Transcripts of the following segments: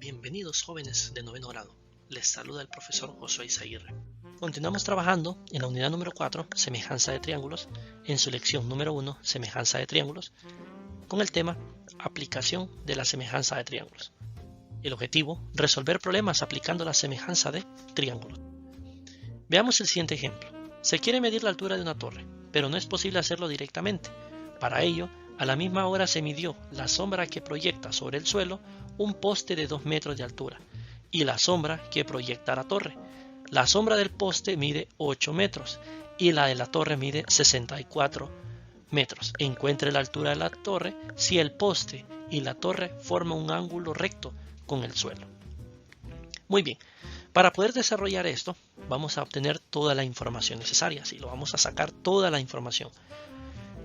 Bienvenidos jóvenes de noveno grado, les saluda el profesor Josué Izaguirre. Continuamos trabajando en la unidad número 4, semejanza de triángulos, en su lección número 1, semejanza de triángulos, con el tema aplicación de la semejanza de triángulos. El objetivo, resolver problemas aplicando la semejanza de triángulos. Veamos el siguiente ejemplo. Se quiere medir la altura de una torre, pero no es posible hacerlo directamente. Para ello, a la misma hora se midió la sombra que proyecta sobre el suelo un poste de 2 metros de altura y la sombra que proyecta la torre. La sombra del poste mide 8 metros y la de la torre mide 64 metros. Encuentre la altura de la torre si el poste y la torre forman un ángulo recto con el suelo. Muy bien, para poder desarrollar esto vamos a obtener toda la información necesaria, vamos a sacar toda la información.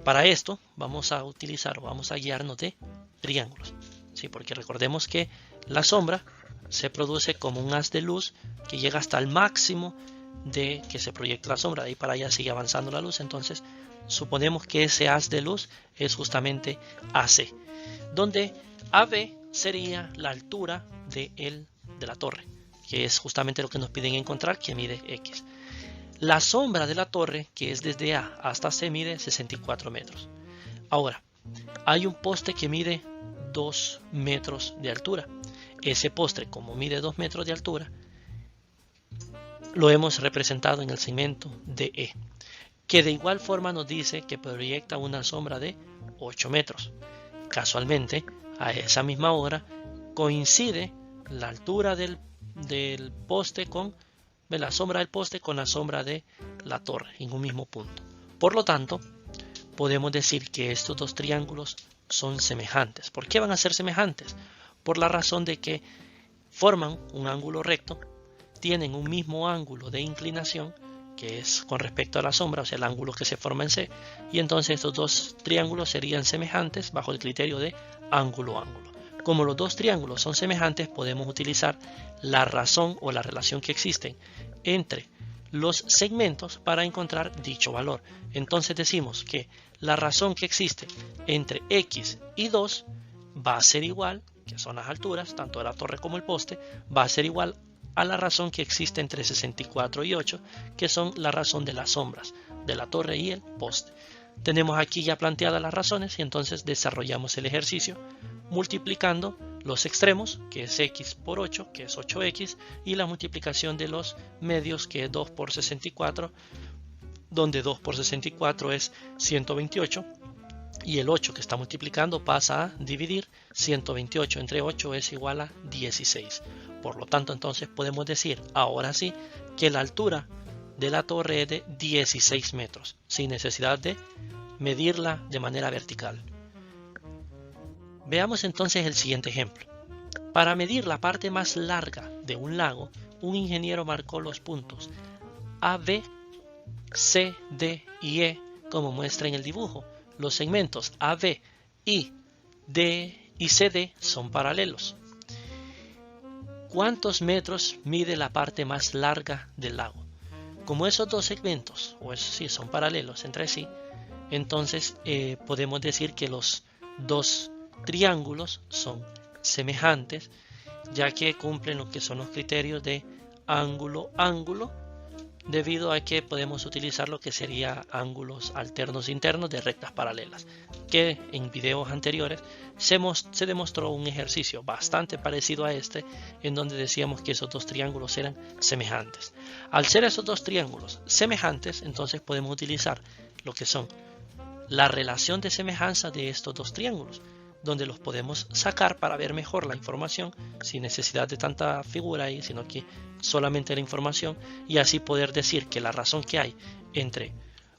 Para esto vamos a utilizar o vamos a guiarnos de triángulos, porque recordemos que la sombra se produce como un haz de luz que llega hasta el máximo de que se proyecta la sombra, de ahí para allá sigue avanzando la luz. Entonces suponemos que ese haz de luz es justamente AC, donde AB sería la altura de la torre, que es justamente lo que nos piden encontrar, que mide X. La sombra de la torre, que es desde A hasta C, mide 64 metros. Ahora, hay un poste que mide 2 metros de altura. Ese poste, como mide 2 metros de altura, lo hemos representado en el segmento DE, que de igual forma nos dice que proyecta una sombra de 8 metros. Casualmente, a esa misma hora, coincide la altura del poste con la sombra del poste con la sombra de la torre en un mismo punto. Por lo tanto, podemos decir que estos dos triángulos son semejantes. ¿Por qué van a ser semejantes? Por la razón de que forman un ángulo recto, tienen un mismo ángulo de inclinación, que es con respecto a la sombra, o sea, el ángulo que se forma en C, y entonces estos dos triángulos serían semejantes bajo el criterio de ángulo-ángulo. Como los dos triángulos son semejantes, podemos utilizar la razón o la relación que existen entre los segmentos para encontrar dicho valor. Entonces decimos que la razón que existe entre X y 2 va a ser igual, que son las alturas, tanto de la torre como el poste, va a ser igual a la razón que existe entre 64 y 8, que son la razón de las sombras de la torre y el poste. Tenemos aquí ya planteadas las razones y entonces desarrollamos el ejercicio multiplicando los extremos, que es X por 8, que es 8X, y la multiplicación de los medios, que es 2 por 64, donde 2 por 64 es 128, y el 8 que está multiplicando pasa a dividir. 128 entre 8 es igual a 16. Por lo tanto, entonces podemos decir, ahora sí, que la altura de la torre es de 16 metros, sin necesidad de medirla de manera vertical. Veamos entonces el siguiente ejemplo. Para medir la parte más larga de un lago, un ingeniero marcó los puntos A, B, C, D y E como muestra en el dibujo. Los segmentos A, B y D y CD son paralelos. ¿Cuántos metros mide la parte más larga del lago? Como esos dos segmentos son paralelos entre sí, entonces podemos decir que los dos triángulos son semejantes, ya que cumplen lo que son los criterios de ángulo-ángulo, debido a que podemos utilizar lo que sería ángulos alternos internos de rectas paralelas, que en videos anteriores se demostró un ejercicio bastante parecido a este, en donde decíamos que esos dos triángulos eran semejantes. Al ser esos dos triángulos semejantes, entonces podemos utilizar lo que son la relación de semejanza de estos dos triángulos, donde los podemos sacar para ver mejor la información sin necesidad de tanta figura ahí, sino que solamente la información, y así poder decir que la razón que hay entre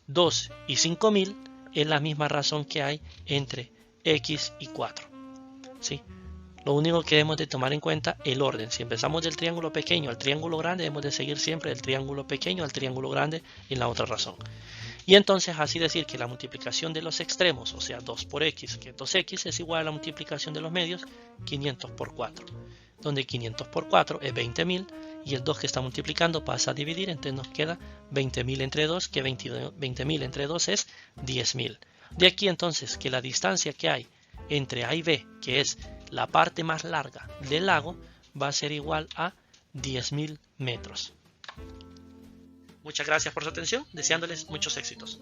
2 y 5000 es la misma razón que hay entre X y 4. ¿Sí? Lo único que debemos de tomar en cuenta es el orden. Si empezamos del triángulo pequeño al triángulo grande, debemos de seguir siempre del triángulo pequeño al triángulo grande en la otra razón. Y entonces así decir que la multiplicación de los extremos, o sea 2 por X, que 2X es igual a la multiplicación de los medios, 500 por 4. Donde 500 por 4 es 20.000 y el 2 que está multiplicando pasa a dividir, entonces nos queda 20.000 entre 2, que 20.000 entre 2 es 10.000. De aquí entonces que la distancia que hay entre A y B, que es la parte más larga del lago, va a ser igual a 10.000 metros. Muchas gracias por su atención, deseándoles muchos éxitos.